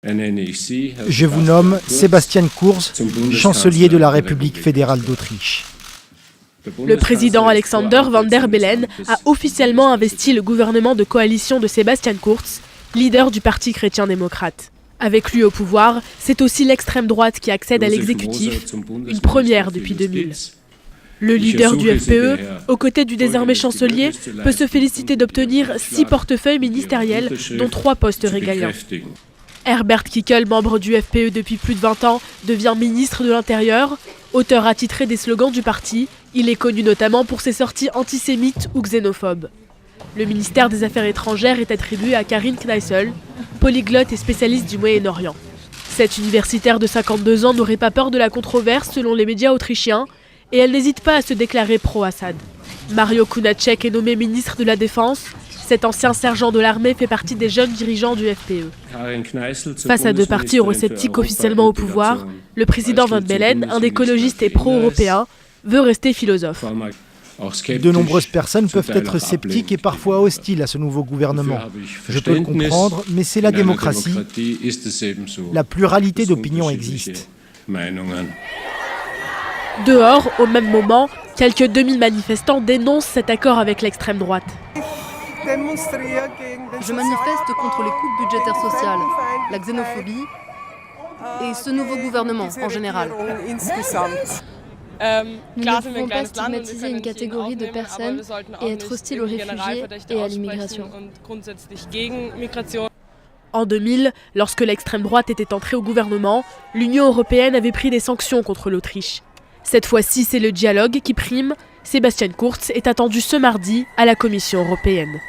Je vous nomme Sebastian Kurz, chancelier de la République fédérale d'Autriche. Le président Alexander Van der Bellen a officiellement investi le gouvernement de coalition de Sebastian Kurz, leader du Parti chrétien-démocrate. Avec lui au pouvoir, c'est aussi l'extrême droite qui accède à l'exécutif, une première depuis 2000. Le leader du FPÖ, aux côtés du désormais chancelier, peut se féliciter d'obtenir 6 portefeuilles ministériels, dont 3 postes régaliens. Herbert Kickl, membre du FPÖ depuis plus de 20 ans, devient ministre de l'Intérieur. Auteur attitré des slogans du parti, il est connu notamment pour ses sorties antisémites ou xénophobes. Le ministère des Affaires étrangères est attribué à Karin Kneißl, polyglotte et spécialiste du Moyen-Orient. Cette universitaire de 52 ans n'aurait pas peur de la controverse selon les médias autrichiens et elle n'hésite pas à se déclarer pro-Assad. Mario Kunacek est nommé ministre de la Défense. Cet ancien sergent de l'armée fait partie des jeunes dirigeants du FPÖ. Face à 2 partis eurosceptiques officiellement au pouvoir, le président Van Bellen, un écologiste et pro-européen, veut rester philosophe. De nombreuses personnes peuvent être sceptiques et parfois hostiles à ce nouveau gouvernement. Je peux le comprendre, mais c'est la démocratie. La pluralité d'opinions existe. Dehors, au même moment, quelques 2000 manifestants dénoncent cet accord avec l'extrême droite. Je manifeste contre les coupes budgétaires sociales, la xénophobie et ce nouveau gouvernement en général. Nous ne pouvons pas stigmatiser une catégorie de personnes et être hostiles aux réfugiés et à l'immigration. En 2000, lorsque l'extrême droite était entrée au gouvernement, l'Union européenne avait pris des sanctions contre l'Autriche. Cette fois-ci, c'est le dialogue qui prime. Sebastian Kurz est attendu ce mardi à la Commission européenne.